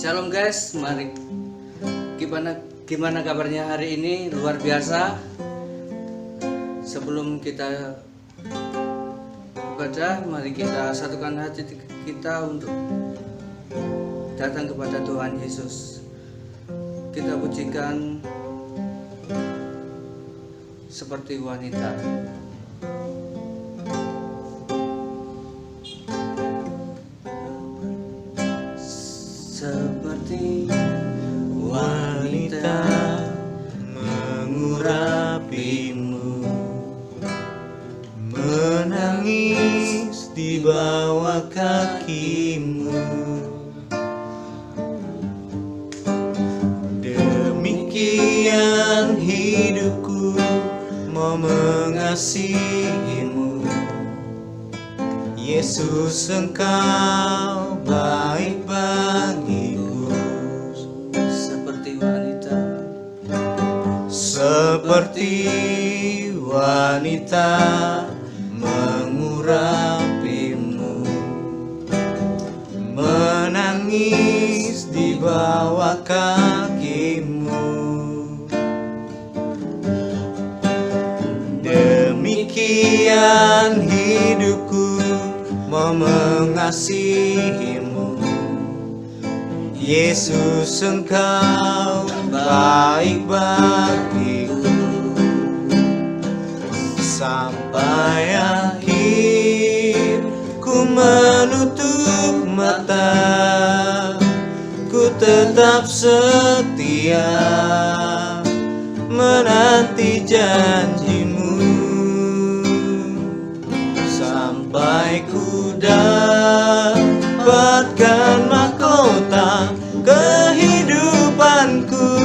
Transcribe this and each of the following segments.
Shalom guys, mari gimana kabarnya hari ini? Luar biasa. Sebelum kita ibadah, mari kita satukan hati kita untuk datang kepada Tuhan Yesus. Kita pujikan seperti wanita. Seperti wanita mengurapimu, menangis di bawah kakimu. Demikian hidupku mau mengasihimu, Yesus, Engkau baik bagiku. Seperti wanita mengurapimu, menangis di bawah kakimu. Demikian hidupku mau mengasihimu, Yesus, Engkau baik bagiku. Sampai akhir ku menutup mata, ku tetap setia menanti janjimu. Sampai ku dapatkan mahkota kehidupanku,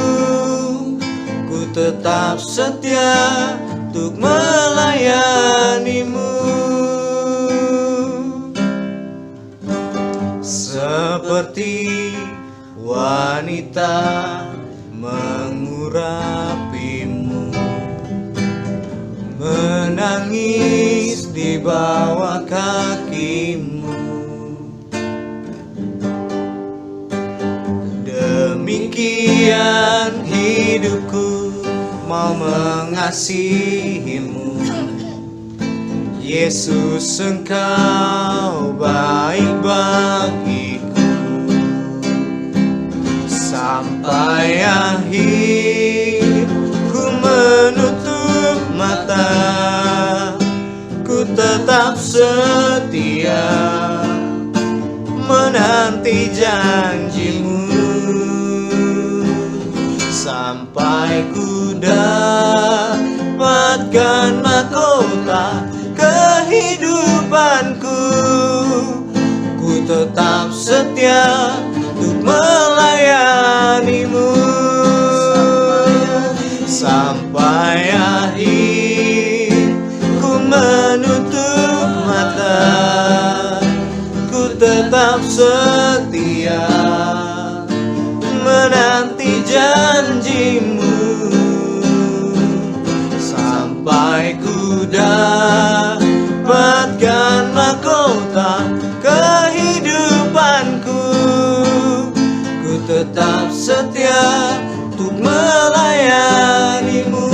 ku tetap setia untuk melayanimu. Seperti wanita mengurapimu, menangis di bawah kakimu. Demikian hidupku mau mengasihimu, Yesus, Engkau baik bagiku. Sampai akhir ku menutup mata, ku tetap setia menanti janjimu. Sampai ku dapatkan mahkota kehidupanku, ku tetap setia untuk melayanimu. Sampai akhir ku menutup mata, ku tetap setia menanti janjimu. Sampai ku dapatkan mahkota kehidupanku, ku tetap setia untuk melayanimu.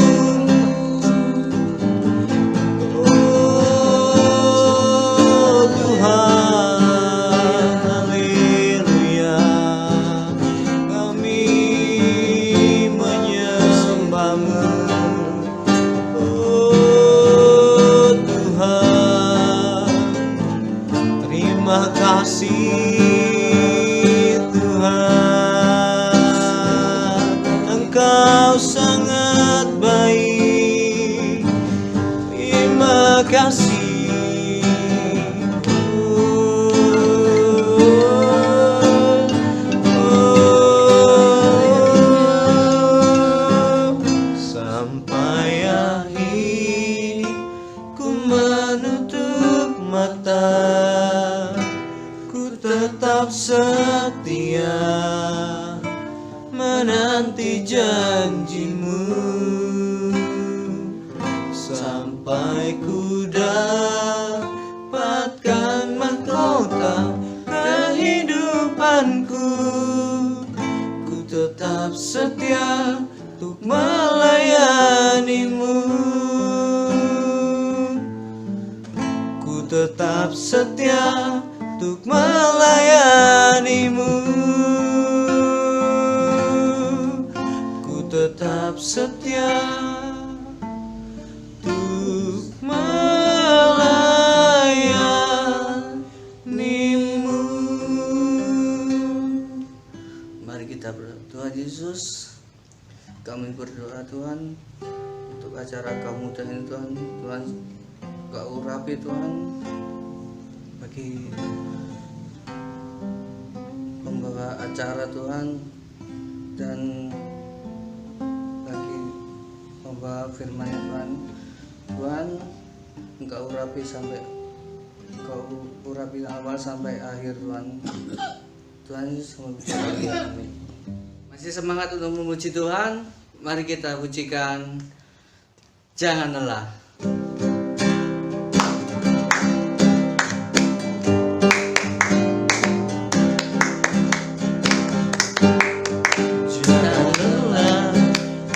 Oh Tuhan, haleluya, kami menyembahmu. Oh Tuhan, terima kasih Tuhan, Engkau sangat baik. Terima kasih. Sampai akhir ku menutup mata, ku tetap setia menanti janjimu. Sampai ku dapatkan mahkota kehidupanku, tetap setia untuk melayanimu. Ku tetap setia untuk melayanimu. Mari kita berdoa. Tuhan Yesus, kami berdoa Tuhan untuk acara kamu dan Tuhan. Tuhan Kau urapi Tuhan bagi pembawa acara Tuhan, dan bagi pembawa firman Tuhan. Tuhan, Engkau urapi sampai Engkau urapi awal sampai akhir Tuhan. Tuhan Yesus memberkati kami. Masih semangat untuk memuji Tuhan? Mari kita pujikan Jangan Lelah.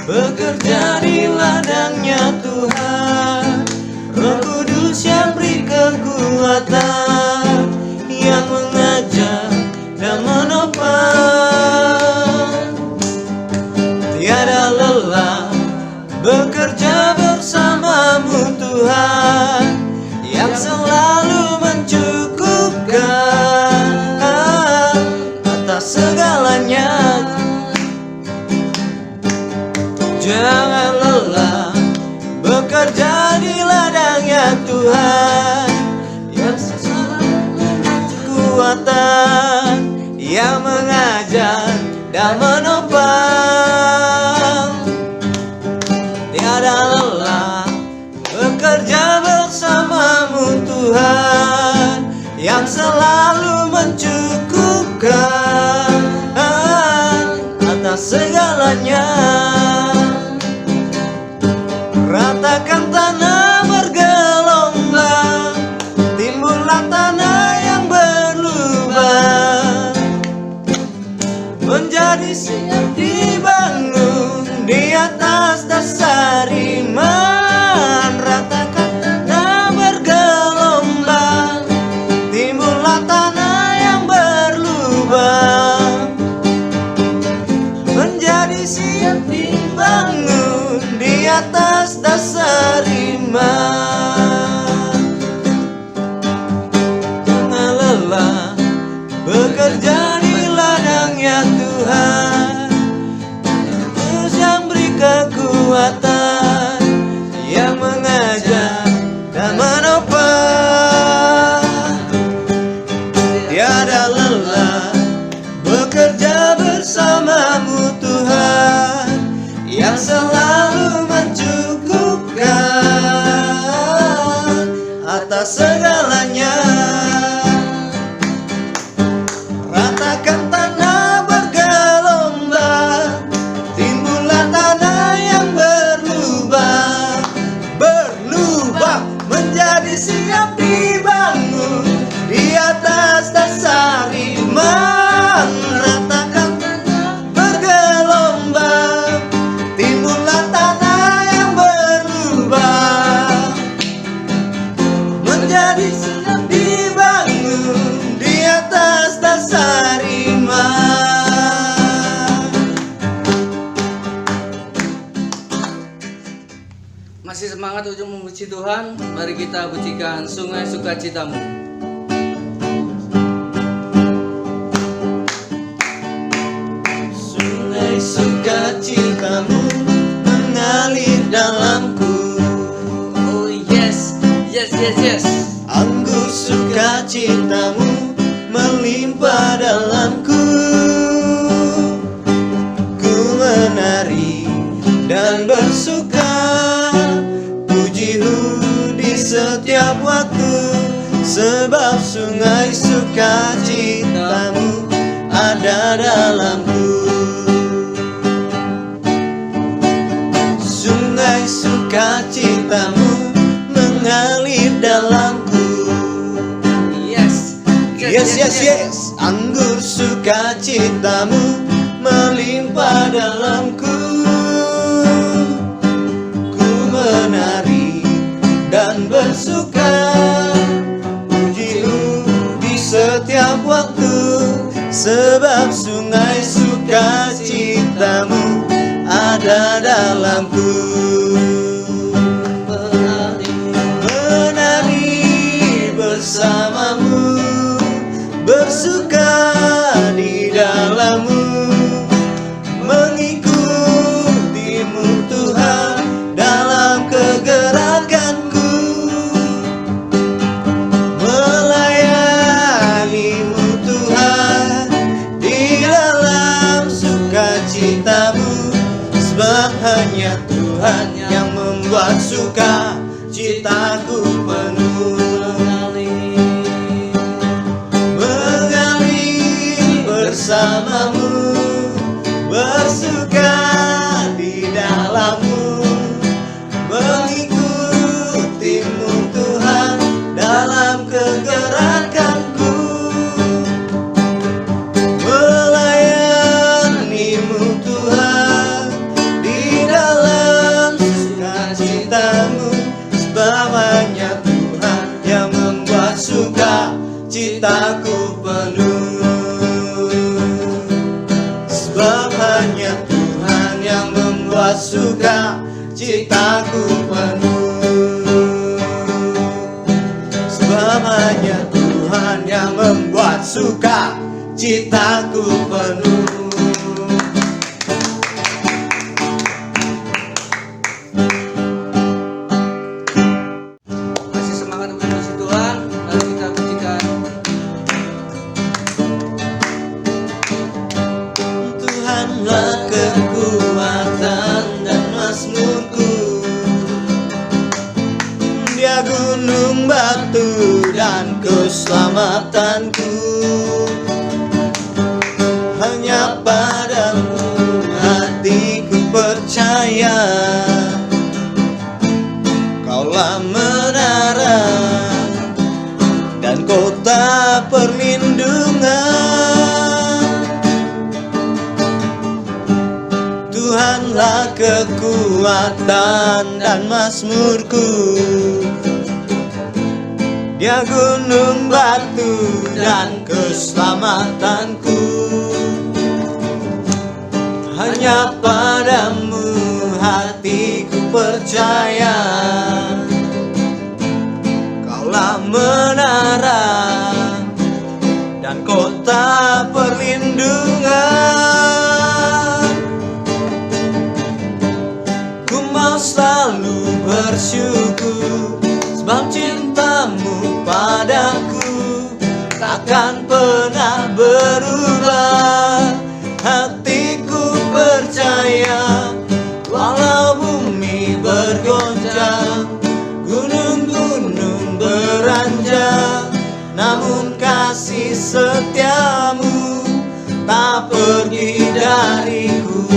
Bekerja di ladangnya Tuhan, Roh Kudus yang beri kekuatan, yang mengajar dan menopang. Tiada lelah bekerja bersamamu Tuhan, yang selalu mencukupkan atas segalanya. Jangan lelah bekerja di ladangnya Tuhan, yang selalu kekuatan, yang mengajar dan menopang. Tiada lelah bekerja bersamamu Tuhan, yang selalu mencukupkan atas segalanya. Ratakan tanah bergelombang, timbullah tanah yang berlubang, menjadi siap dibangun di atas dasar iman. Ratakan tanah bergelombang, timbullah tanah yang berlubang, menjadi siap dibangun di atas dasar iman. Jangan lelah bekerja di ladangnya Tuhan, Terus yang beri kekuatan, yang mengajar dan menopang. Tiada lelah bekerja bersamamu Tuhan, yang selalu mencukupkan atas segalanya. Ratakan tanah bergelombang, timbullah tanah yang berlubang, menjadi siap dibangun di atas dasar iman. Ratakan tanah bergelombang, timbullah tanah yang berlubang, menjadi siap dibangun di atas dasar iman. Masih semangat untuk memuji Tuhan? Mari kita pujikan Sungai Sukacitamu. Sungai sukacitamu mengalir dalamku. Oh yes, yes, yes, yes. Anggur sukacitamu melimpah dalamku. Ku menari dan bersuka, pujimu di setiap waktu, sebab sungai sukacitamu ada dalamku. Sungai sukacitamu mengalir dalamku. Yes, Yes. Anggur sukacitamu melimpah dalamku. Ku menari dan bersuka, sebab sungai sukacitamu ada dalamku. Menari bersamamu, bersuka di dalammu, mengikutimu Tuhan dalam kegerakanku, melayanimu Tuhan di dalam sukacitamu, sebab hanya Tuhan yang membuat sukacitaku penuh. Mengalir bersamamu, bersuka di dalammu, mengikutimu Tuhan dalam kegerakanku, melayanimu Tuhan di dalam sukacitamu, sebab hanya Tuhan yang membuat sukacitaku penuh. Sebab hanya Tuhan yang membuat sukacitaku penuh. Sebab hanya Tuhan yang membuat sukacitaku penuh. Masih semangat untuk puji Tuhan. Mari kita pujikan. Tuhanlah kekuatan dan mazmurku, Dia gunung batu dan keselamatanku. Hanya padamu hatiku percaya, Kaulah menara dan kota perlindungan. Tuhanlah kekuatan dan mazmurku, Dia gunung batu dan keselamatanku. Hanya padamu hatiku percaya, Kaulah menara dan kota perlindungan. Ku mau selalu bersyukur, sebab cintamu padaku takkan pernah berubah. Hatiku percaya, walau bumi bergoncang, gunung-gunung beranjak, namun kasih setiamu tak pergi dariku.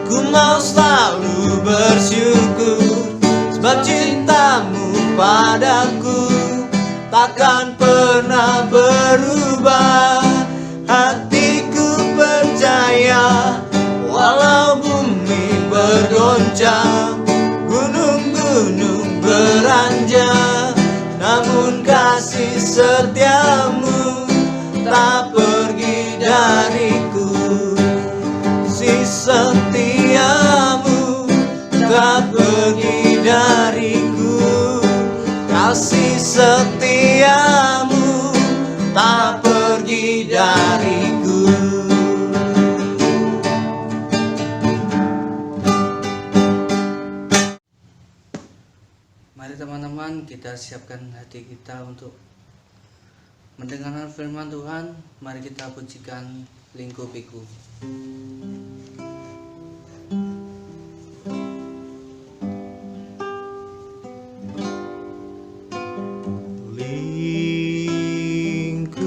Ku mau selalu bersyukur, sebab cintamu padaku takkan pernah berubah. Hatiku percaya, walau bumi bergoncang, gunung-gunung beranjak, namun kasih setiamu tak pergi dariku. Kasih setiamu tak pergi dariku. Kasih setiamu tak pergi dariku. Mari teman-teman, kita siapkan hati kita untuk mendengarkan firman Tuhan. Mari kita pujikan Lingkupiku. Lingkupiku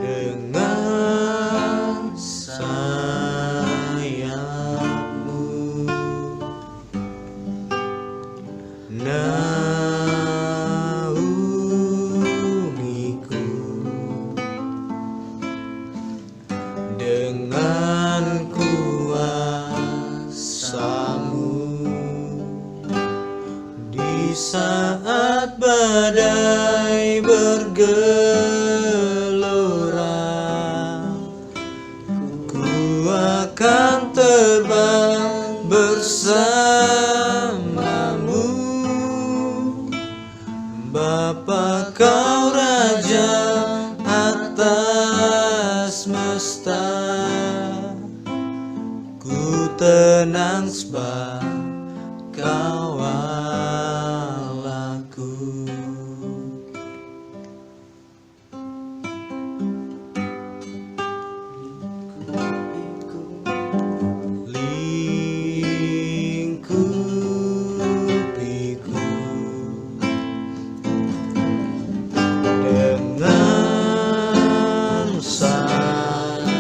dengan sayapmu, naungiku dengan kuasamu. Di Di saat badai bergelora, ku akan terbang bersamamu. Bapa kau Raja atas semesta, ku tenang sebab kau Allahku. Lingkupiku dengan sayapmu,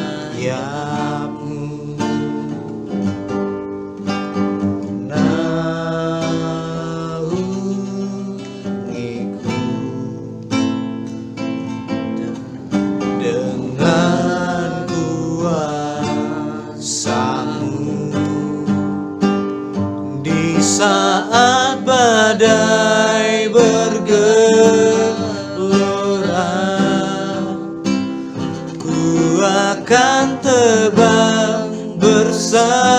naungiku dengan kuasa-Mu. Di saat badai bergelora, ku akan terbang bersamamu.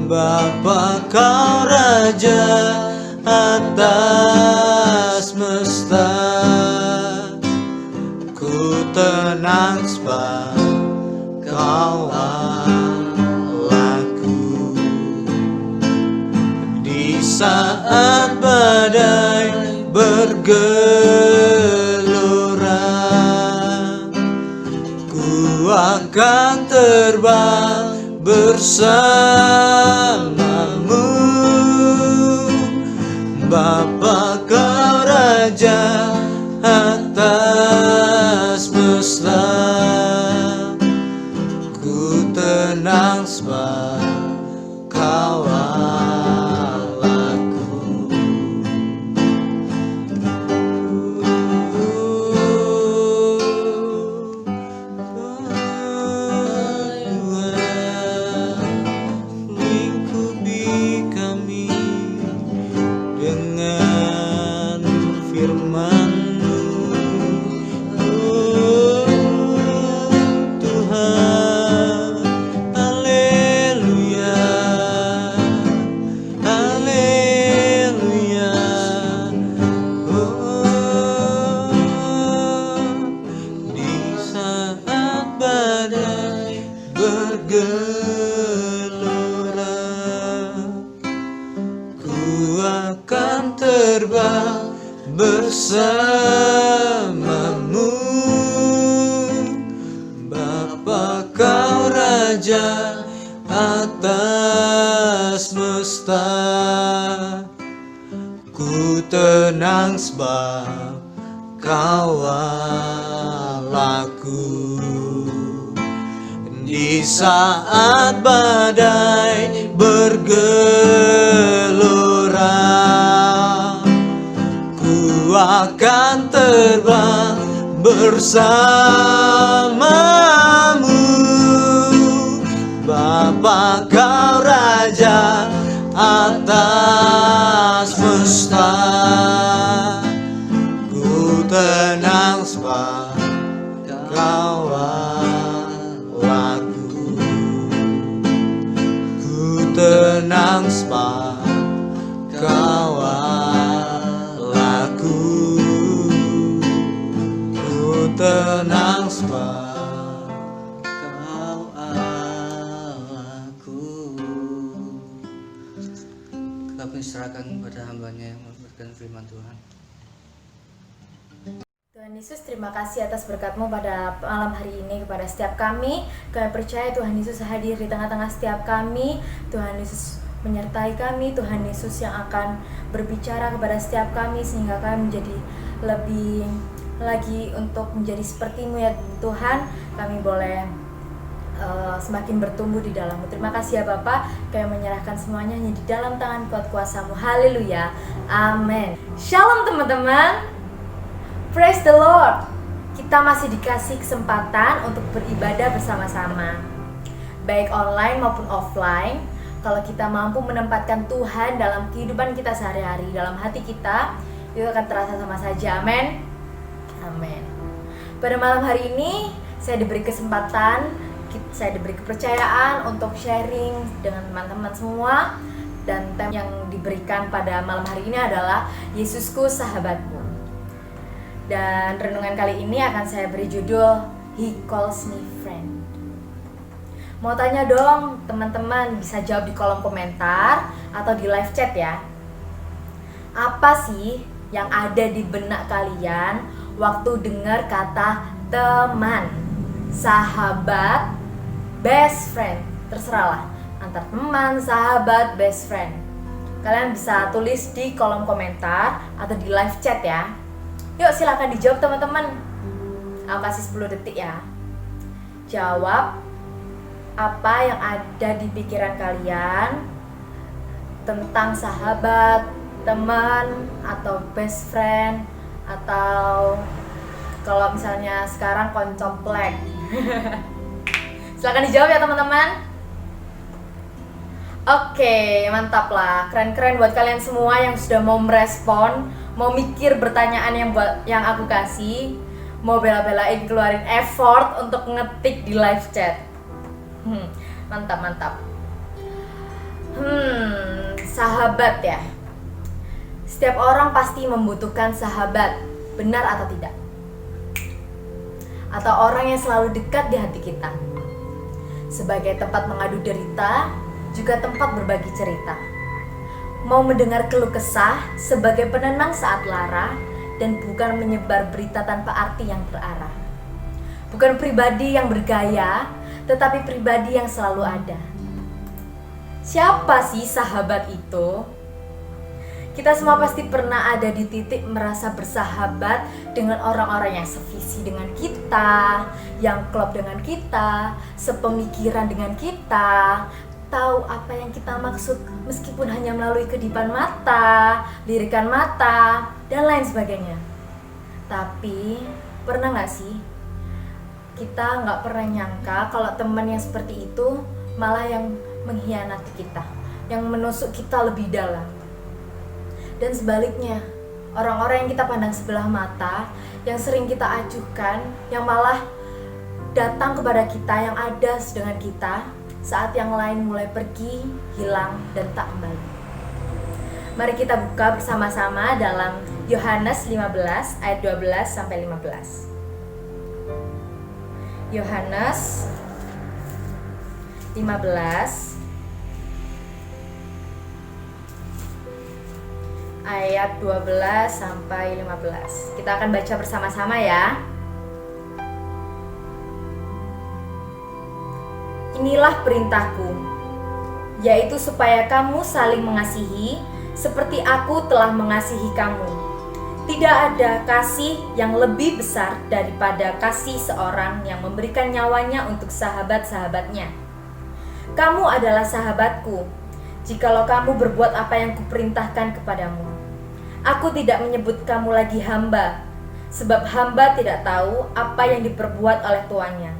Bapa kau Raja atas semesta, ku tenang sebab kau Allahku. Di saat badai bergelora, ku akan terbang bersamamu. Bapa kau Raja atas semesta, ku tenang sebab kau Allahku. Lingkupi kami dengan firman-Mu, oh Tuhan. Haleluya, haleluya. Oh, di saat badai bergelora, ku akan terbang bersamamu. Bapa kau Raja atas semesta, ku tenang sebab kau Allahku. Di saat badai bergelora, ku akan terbang bersamamu. Bapa kau Raja atas semesta, ku tenang sebab kau Allahku. Ku tenang sebab kau Allahku. Ku tenang sebab Kau Allahku. Kami serahkan kepada hamba-Nya yang memberikan firman Tuhan. Tuhan Yesus, terima kasih atas berkat-Mu pada malam hari ini kepada setiap kami. Kami percaya Tuhan Yesus hadir di tengah-tengah setiap kami. Tuhan Yesus menyertai kami. Tuhan Yesus yang akan berbicara kepada setiap kami sehingga kami menjadi lebih lagi untuk menjadi seperti-Mu ya Tuhan. Kami boleh semakin bertumbuh di dalam-Mu. Terima kasih ya Bapa. Kami menyerahkan semuanya hanya di dalam tangan kuat kuasa-Mu. Haleluya. Amin. Shalom teman-teman. Praise the Lord. Kita masih dikasih kesempatan untuk beribadah bersama-sama, baik online maupun offline. kalau kita mampu menempatkan Tuhan dalam kehidupan kita sehari-hari, dalam hati kita, itu akan terasa sama saja. Amin. Amin. Pada malam hari ini saya diberi kesempatan, saya diberi kepercayaan untuk sharing dengan teman-teman semua. Dan tema yang diberikan pada malam hari ini adalah Yesusku Sahabatku. Dan renungan kali ini akan saya beri judul He Calls Me Friend. Mau tanya dong teman-teman, bisa jawab di kolom komentar atau di live chat ya. Apa sih yang ada di benak kalian waktu dengar kata teman, sahabat, best friend? Terserah lah, antar teman, sahabat, best friend. Kalian bisa tulis di kolom komentar atau di live chat ya. Yuk silakan dijawab teman-teman. Aku kasih 10 detik ya. Jawab apa yang ada di pikiran kalian tentang sahabat, teman, atau best friend, atau kalau misalnya sekarang koncomplek. Silakan dijawab ya teman-teman. Oke, mantap lah. Keren-keren buat kalian semua yang sudah mau merespon, mau mikir pertanyaan yang aku kasih, mau bela-belain keluarin effort untuk ngetik di live chat. Mantap. Sahabat ya. Setiap orang pasti membutuhkan sahabat, benar atau tidak? Atau orang yang selalu dekat di hati kita. Sebagai tempat mengadu derita, juga tempat berbagi cerita. Mau mendengar keluh kesah sebagai penenang saat lara, dan bukan menyebar berita tanpa arti yang terarah. Bukan pribadi yang bergaya, tetapi pribadi yang selalu ada. Siapa sih sahabat itu? Kita semua pasti pernah ada di titik merasa bersahabat dengan orang-orang yang sevisi dengan kita, yang klop dengan kita, sepemikiran dengan kita, tahu apa yang kita maksud meskipun hanya melalui kedipan mata, lirikan mata, dan lain sebagainya. Tapi pernah gak sih kita gak pernah nyangka kalau teman yang seperti itu malah yang mengkhianati kita, yang menusuk kita lebih dalam. Dan sebaliknya, orang-orang yang kita pandang sebelah mata, yang sering kita acuhkan, yang malah datang kepada kita, yang ada dengan kita saat yang lain mulai pergi, hilang, dan tak kembali. Mari kita buka bersama-sama dalam Yohanes 15 ayat 12 sampai 15. Yohanes 15 ayat 12 sampai 15. Kita akan baca bersama-sama ya. Inilah perintahku, yaitu supaya kamu saling mengasihi seperti aku telah mengasihi kamu. Tidak ada kasih yang lebih besar daripada kasih seorang yang memberikan nyawanya untuk sahabat-sahabatnya. Kamu adalah sahabatku, jikalau kamu berbuat apa yang kuperintahkan kepadamu. Aku tidak menyebut kamu lagi hamba, sebab hamba tidak tahu apa yang diperbuat oleh tuannya.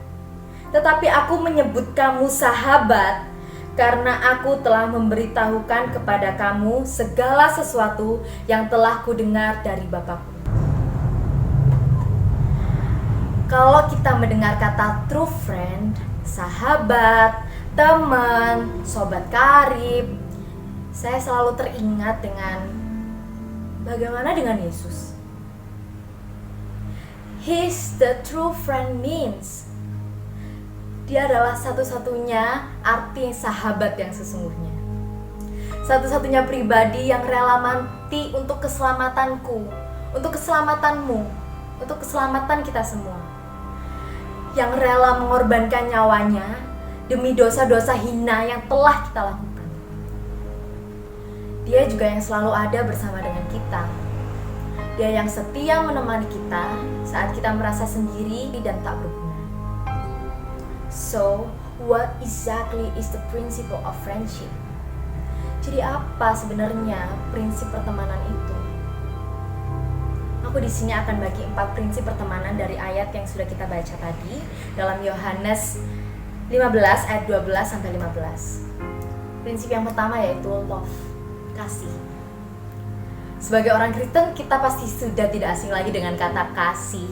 Tetapi aku menyebut kamu sahabat, karena aku telah memberitahukan kepada kamu segala sesuatu yang telah kudengar dari Bapakku. Kalau kita mendengar kata true friend, sahabat, teman, sobat karib, saya selalu teringat dengan bagaimana dengan Yesus. He's the true friend means Dia adalah satu-satunya arti sahabat yang sesungguhnya. Satu-satunya pribadi yang rela mati untuk keselamatanku, untuk keselamatanmu, untuk keselamatan kita semua. Yang rela mengorbankan nyawanya demi dosa-dosa hina yang telah kita lakukan. Dia juga yang selalu ada bersama dengan kita. Dia yang setia menemani kita saat kita merasa sendiri dan tak berguna. So, what exactly is the principle of friendship? Jadi apa sebenarnya prinsip pertemanan itu? Aku di sini akan bagi 4 prinsip pertemanan dari ayat yang sudah kita baca tadi dalam Yohanes 15 ayat 12 sampai 15. Prinsip yang pertama yaitu love, kasih. Sebagai orang Kristen, kita pasti sudah tidak asing lagi dengan kata kasih,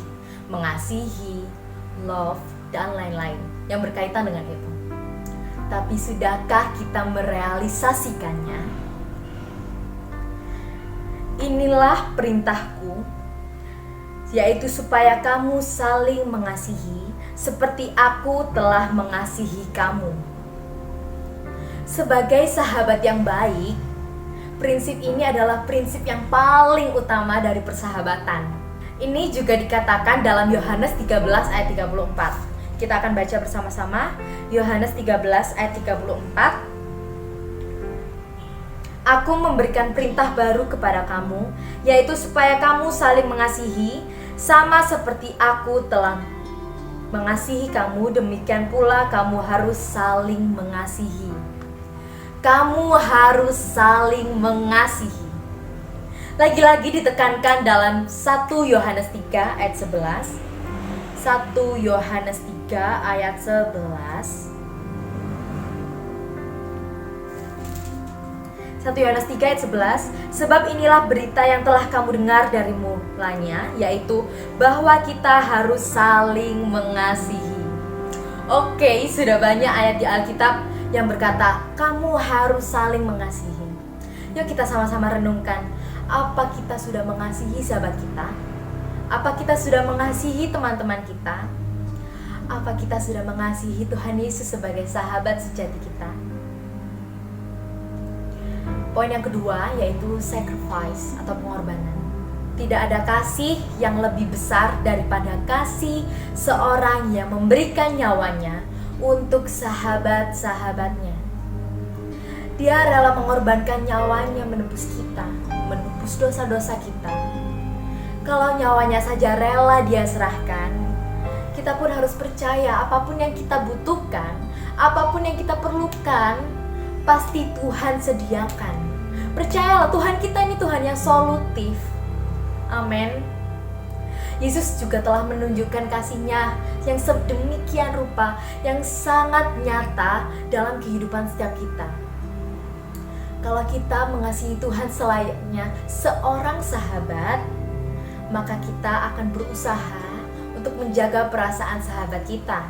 mengasihi, love, dan lain-lain yang berkaitan dengan itu. Tapi sudahkah kita merealisasikannya? Inilah perintahku, yaitu supaya kamu saling mengasihi seperti aku telah mengasihi kamu. Sebagai sahabat yang baik, prinsip ini adalah prinsip yang paling utama dari persahabatan. Ini juga dikatakan dalam Yohanes 13 ayat 34. Kita akan baca bersama-sama Yohanes 13 ayat 34. Aku memberikan perintah baru kepada kamu, yaitu supaya kamu saling mengasihi, sama seperti aku telah mengasihi kamu, demikian pula kamu harus saling mengasihi. Kamu harus saling mengasihi. Lagi-lagi ditekankan dalam 1 Yohanes 3 ayat 11. 1 Yohanes 3 ayat 11. 1 Yohanes 3 ayat 11. Sebab inilah berita yang telah kamu dengar dari mulanya, yaitu bahwa kita harus saling mengasihi. Oke, sudah banyak ayat di Alkitab yang berkata kamu harus saling mengasihi. Yuk kita sama-sama renungkan, apa kita sudah mengasihi sahabat kita? Apa kita sudah mengasihi teman-teman kita? Apa kita sudah mengasihi Tuhan Yesus sebagai sahabat sejati kita? Poin yang kedua yaitu sacrifice atau pengorbanan. Tidak ada kasih yang lebih besar daripada kasih seorang yang memberikan nyawanya untuk sahabat-sahabatnya. Dia rela mengorbankan nyawanya menebus kita, menebus dosa-dosa kita. Kalau nyawanya saja rela dia serahkan, kita pun harus percaya apapun yang kita butuhkan, apapun yang kita perlukan, pasti Tuhan sediakan. Percayalah, Tuhan kita ini Tuhan yang solutif. Amin. Yesus juga telah menunjukkan kasih-Nya yang sedemikian rupa, yang sangat nyata dalam kehidupan setiap kita. Kalau kita mengasihi Tuhan selayaknya seorang sahabat, maka kita akan berusaha untuk menjaga perasaan sahabat kita.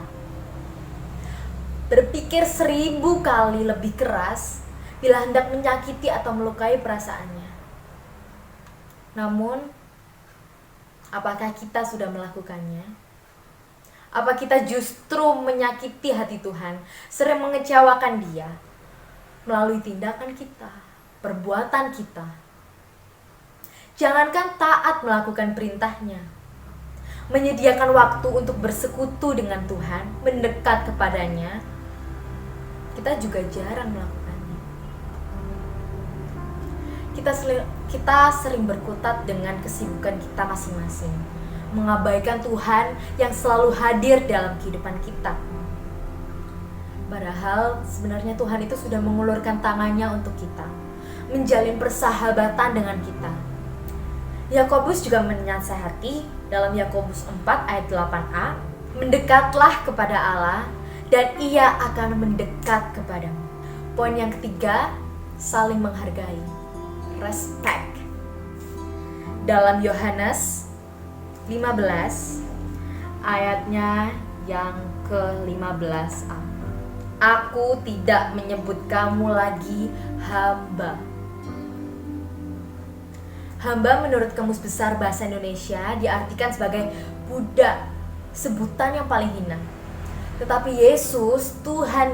Berpikir 1000 kali lebih keras bila hendak menyakiti atau melukai perasaannya. Namun, apakah kita sudah melakukannya? Apa kita justru menyakiti hati Tuhan, sering mengecewakan Dia melalui tindakan kita, perbuatan kita? Jangankan taat melakukan perintahnya, menyediakan waktu untuk bersekutu dengan Tuhan, mendekat kepadanya, kita juga jarang melakukannya. Kita sering berkutat dengan kesibukan kita masing-masing, mengabaikan Tuhan yang selalu hadir dalam kehidupan kita. Padahal sebenarnya Tuhan itu sudah mengulurkan tangannya untuk kita, menjalin persahabatan dengan kita. Yakobus juga menasihati dalam Yakobus 4 ayat 8a, mendekatlah kepada Allah dan Ia akan mendekat kepadamu. Poin yang ketiga, saling menghargai. Respect. Dalam Yohanes 15 ayatnya yang ke-15a. Aku tidak menyebut kamu lagi hamba. Hamba menurut Kamus Besar Bahasa Indonesia diartikan sebagai budak, sebutan yang paling hina. Tetapi Yesus, Tuhan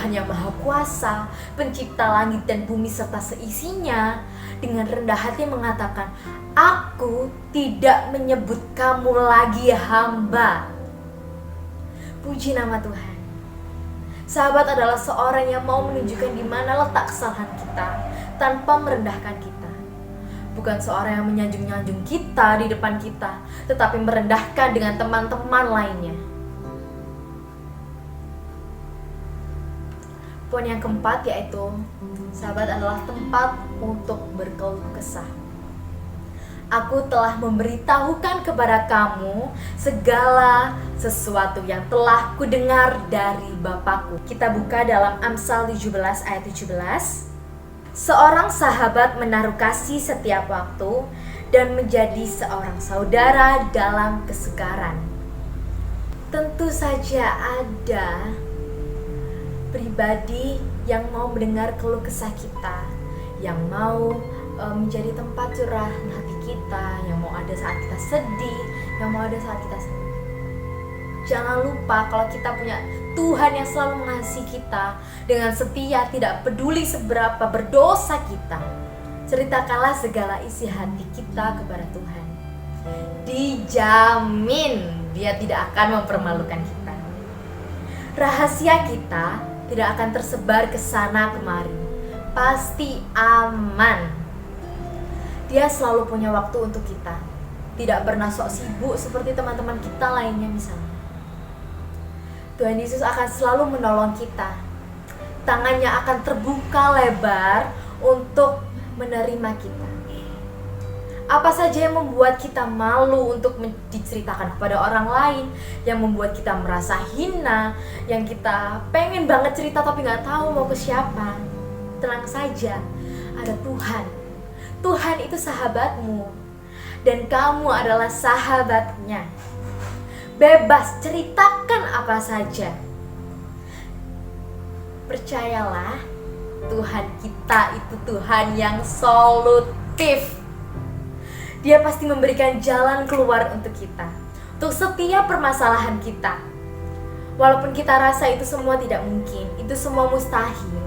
yang Maha Kuasa, pencipta langit dan bumi serta seisinya, dengan rendah hati mengatakan, aku tidak menyebut kamu lagi hamba. Puji nama Tuhan. Sahabat adalah seorang yang mau menunjukkan di mana letak kesalahan kita tanpa merendahkan kita. Bukan seorang yang menyanjung-nyanjung kita di depan kita, tetapi merendahkan dengan teman-teman lainnya. Poin yang keempat yaitu sahabat adalah tempat untuk berkeluh kesah. Aku telah memberitahukan kepada kamu segala sesuatu yang telah kudengar dari Bapakku. Kita buka dalam Amsal 17 ayat 17. Seorang sahabat menaruh kasih setiap waktu dan menjadi seorang saudara dalam kesukaran. Tentu saja ada pribadi yang mau mendengar keluh kesah kita, yang mau menjadi tempat curahan hati kita, yang mau ada saat kita sedih, yang mau ada saat kita senang. Jangan lupa kalau kita punya Tuhan yang selalu mengasihi kita dengan setia, tidak peduli seberapa berdosa kita. Ceritakanlah segala isi hati kita kepada Tuhan. Dijamin Dia tidak akan mempermalukan kita. Rahasia kita tidak akan tersebar ke sana kemari. Pasti aman. Dia selalu punya waktu untuk kita. Tidak pernah sok sibuk seperti teman-teman kita lainnya misalnya. Tuhan Yesus akan selalu menolong kita. Tangannya akan terbuka lebar untuk menerima kita. Apa saja yang membuat kita malu untuk diceritakan kepada orang lain, yang membuat kita merasa hina, yang kita pengen banget cerita tapi gak tahu mau ke siapa. Tenang saja, ada Tuhan. Tuhan itu sahabatmu dan kamu adalah sahabatnya. Bebas, ceritakan apa saja. Percayalah, Tuhan kita itu Tuhan yang solutif. Dia pasti memberikan jalan keluar untuk kita, untuk setiap permasalahan kita. Walaupun kita rasa itu semua tidak mungkin, itu semua mustahil,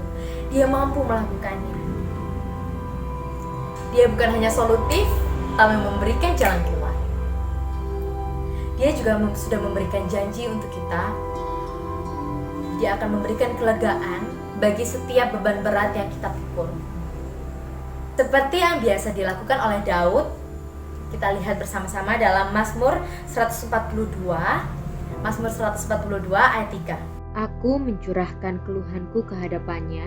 Dia mampu melakukannya. Dia bukan hanya solutif, tapi memberikan jalan keluar. Dia juga sudah memberikan janji untuk kita. Dia akan memberikan kelegaan bagi setiap beban berat yang kita pikul. Seperti yang biasa dilakukan oleh Daud, kita lihat bersama-sama dalam Mazmur 142, Mazmur 142 ayat 3. Aku mencurahkan keluhanku kehadapannya,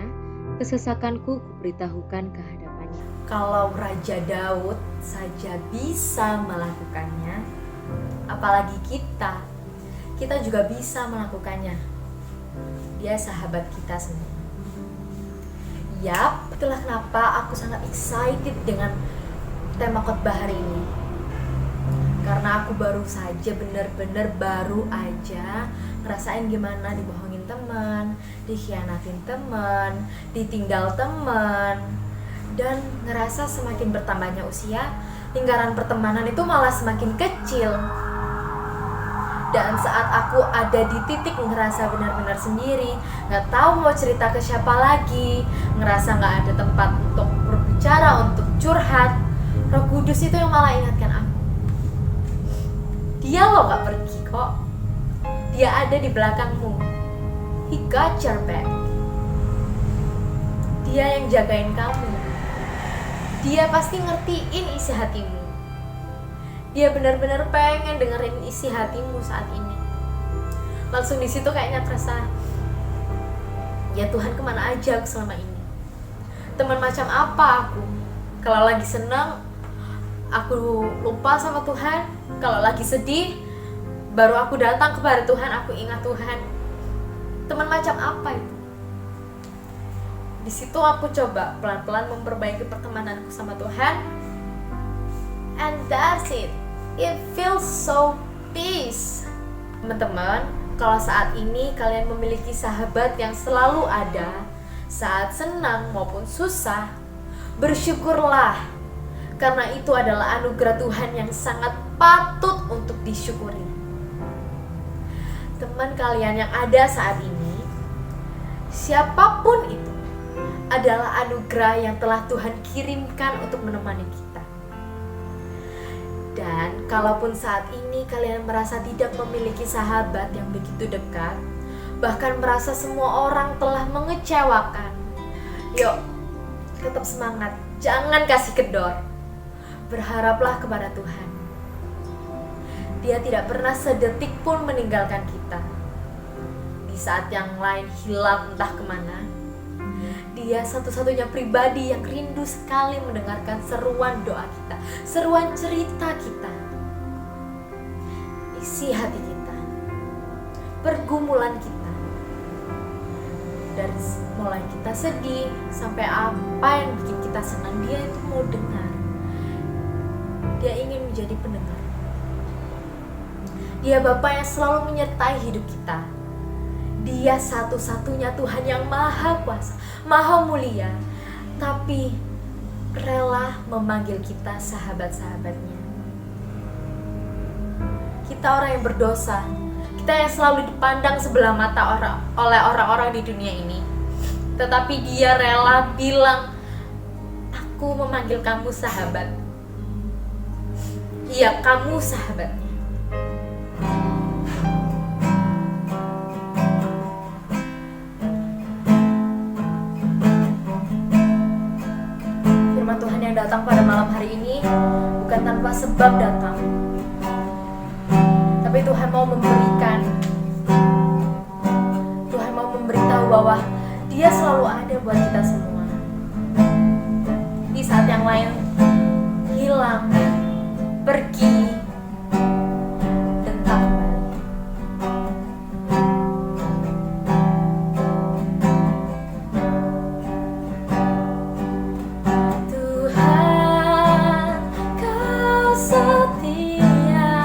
kesesakanku kuberitahukan kehadapannya. Kalau Raja Daud saja bisa melakukannya, apalagi kita juga bisa melakukannya. Dia sahabat kita semua. Yap, itulah kenapa aku sangat excited dengan tema khotbah hari ini. Karena aku baru saja, benar-benar baru aja ngerasain gimana dibohongin teman, dikhianatin teman, ditinggal teman, dan ngerasa semakin bertambahnya usia, lingkaran pertemanan itu malah semakin kecil. Dan saat aku ada di titik ngerasa benar-benar sendiri, gak tahu mau cerita ke siapa lagi, ngerasa gak ada tempat untuk berbicara, untuk curhat, Roh Kudus itu yang malah ingatkan aku. Dia loh gak pergi kok. Dia ada di belakangmu. He got your back. Dia yang jagain kamu. Dia pasti ngertiin isi hatimu. Dia benar-benar pengen dengerin isi hatimu saat ini. Langsung di situ kayaknya terasa, ya Tuhan, kemana aja aku selama ini? Teman macam apa aku? Kalau lagi senang, aku lupa sama Tuhan. Kalau lagi sedih, baru aku datang kepada Tuhan, aku ingat Tuhan. Teman macam apa itu? Di situ aku coba pelan-pelan memperbaiki pertemananku sama Tuhan. And that's it. It feels so peace. Teman-teman, kalau saat ini kalian memiliki sahabat yang selalu ada, saat senang maupun susah, bersyukurlah. Karena itu adalah anugerah Tuhan yang sangat patut untuk disyukuri. Teman kalian yang ada saat ini, siapapun itu, adalah anugerah yang telah Tuhan kirimkan untuk menemani kita. Dan kalaupun saat ini kalian merasa tidak memiliki sahabat yang begitu dekat, bahkan merasa semua orang telah mengecewakan, yuk, tetap semangat, jangan kasih kendor. Berharaplah kepada Tuhan. Dia tidak pernah sedetik pun meninggalkan kita. Di saat yang lain hilang entah kemana, di Dia satu-satunya pribadi yang rindu sekali mendengarkan seruan doa kita, seruan cerita kita, isi hati kita, pergumulan kita. Dari mulai kita sedih sampai apa yang bikin kita senang, Dia itu mau dengar. Dia ingin menjadi pendengar. Dia Bapa yang selalu menyertai hidup kita. Dia satu-satunya Tuhan yang maha kuasa, maha mulia, tapi rela memanggil kita sahabat-sahabatnya. Kita orang yang berdosa, kita yang selalu dipandang sebelah mata oleh orang-orang di dunia ini. Tetapi Dia rela bilang, aku memanggil kamu sahabat. Iya, kamu sahabatnya. Firman Tuhan yang datang pada malam hari ini bukan tanpa sebab datang, tapi Tuhan mau memberikan, Tuhan mau memberitahu bahwa Dia selalu ada buat kita semua. Di saat yang lain hilang, pergi, dan tak kembali. Tuhan, Kau setia,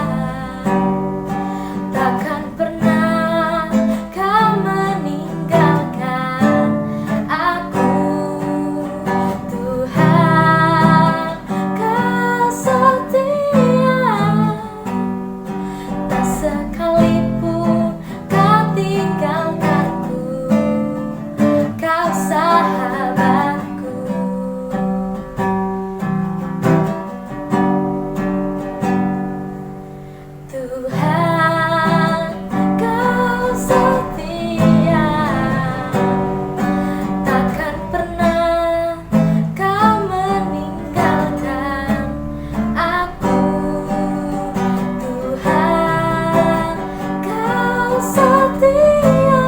takkan pernah Kau meninggalkan aku. Tuhan, Kau setia, tak sekalipun Kau tinggalkanku. Kau sahabatku. Tuhan, Kau setia, takkan pernah Kau meninggalkan aku. Tuhan, Kau setia,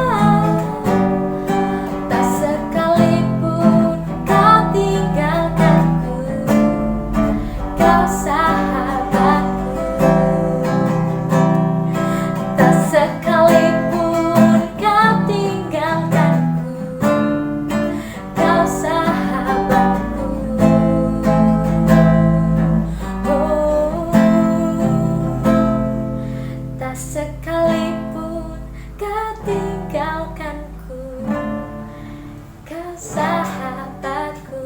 tak sekalipun Kau tinggalkanku. Kau sahabatku. Tak sekalipun Kau tinggalkanku. Kau sahabatku. Oh, tak sekalipun Kau tinggalkanku. Kau sahabatku.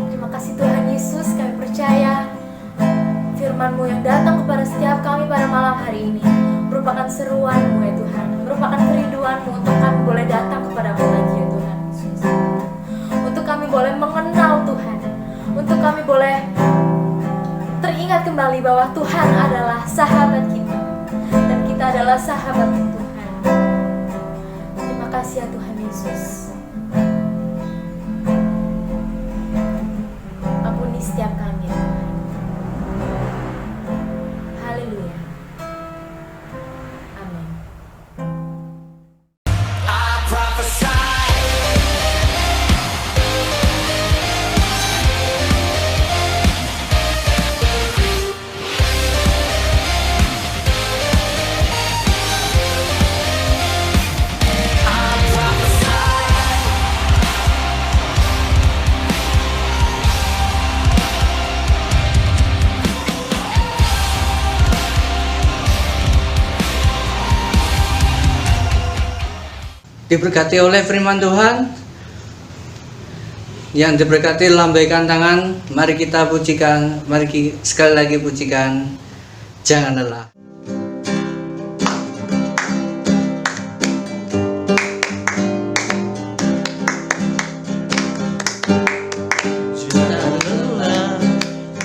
Terima kasih Tuhan Yesus, kami percaya firman-Mu yang datang kepada setiap kami pada malam hari ini merupakan seruan-Mu ya Tuhan, merupakan kerinduan-Mu untuk kami boleh datang kepada-Mu lagi ya Tuhan Yesus. Untuk kami boleh mengenal Tuhan, untuk kami boleh teringat kembali bahwa Tuhan adalah sahabat kita dan kita adalah sahabat Tuhan. Terima kasih ya Tuhan Yesus. Ampuni setiap kami ya Tuhan. Haleluya. Amin. Diberkati oleh firman Tuhan, yang diberkati lambaikan tangan, mari kita pujikan, sekali lagi pujikan, jangan lelah. Jangan lelah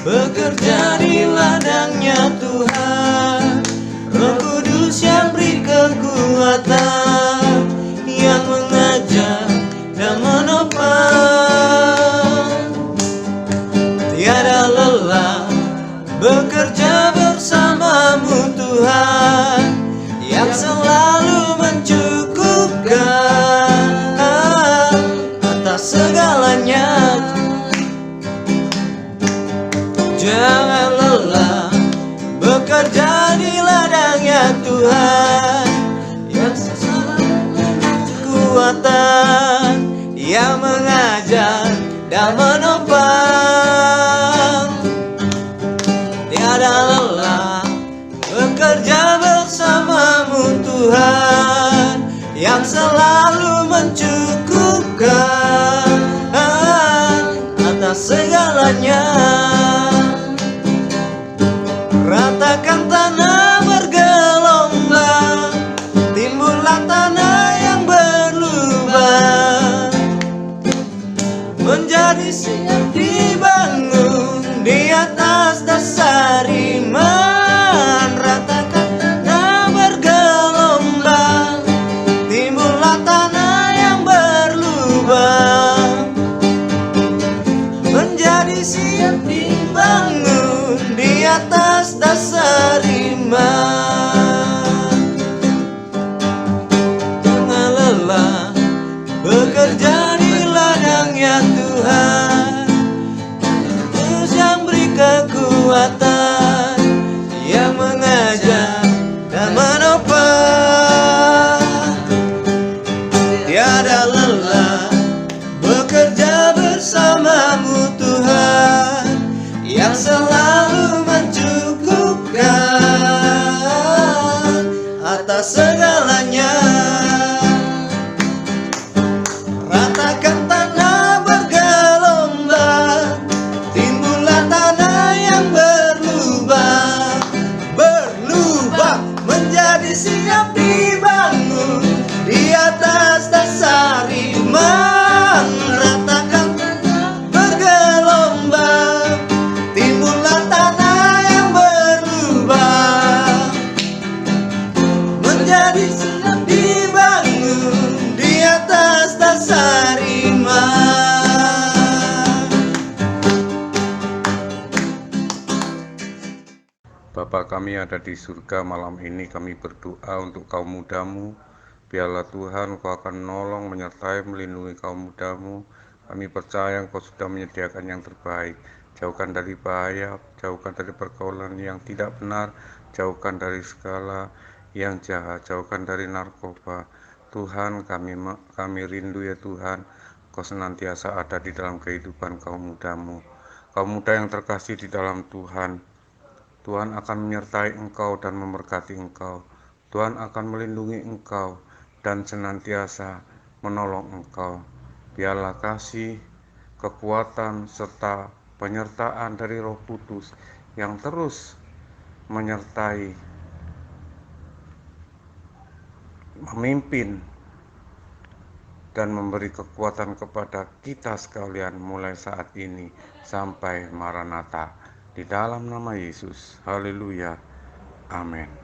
bekerja di ladangnya Tuhan. Roh Kudus yang beri kekuatan, yang mengajar dan menopang. Tiada lelah bekerja bersamamu Tuhan, yang selalu mencukupi tak menopang. Tiada lelah bekerja bersamamu Tuhan, yang selalu mencukupkan atas segalanya. Ratakan tanah bergelombang, timbullah tanah yang berlubang, menjadi siap dibangun di atas dasar iman. Ratakan tanah bergelombang, timbullah tanah yang berlubang, menjadi siap dibangun di atas dasar iman. Jangan lelah bekerja di ladangnya Tuhan, Yesus yang beri kekuatan, yang mengajar dan menopang. Tiada lelah bekerja bersamamu Tuhan, yang selalu mencukupkan atas segalanya. Ratakan tanah bergelombang, timbullah tanah yang berlubang, menjadi siap dibangun di atas dasar iman. Ratakan tanah bergelombang, timbullah tanah yang berlubang, menjadi siap dibangun di atas dasar iman. Bapa kami ada di surga, malam ini kami berdoa untuk kaum mudamu. Biarlah Tuhan Kau akan menolong, menyertai, melindungi kaum mudamu. Kami percaya Engkau sudah menyediakan yang terbaik. Jauhkan dari bahaya, jauhkan dari pergaulan yang tidak benar, jauhkan dari segala yang jahat, jauhkan dari narkoba. Tuhan, kami rindu ya Tuhan, Kau senantiasa ada di dalam kehidupan kaum mudamu. Kaum muda yang terkasih di dalam Tuhan, Tuhan akan menyertai engkau dan memberkati engkau. Tuhan akan melindungi engkau dan senantiasa menolong engkau. Biarlah kasih, kekuatan, serta penyertaan dari Roh Kudus yang terus menyertai, memimpin, dan memberi kekuatan kepada kita sekalian mulai saat ini sampai Maranatha. Di dalam nama Yesus, haleluya, amin.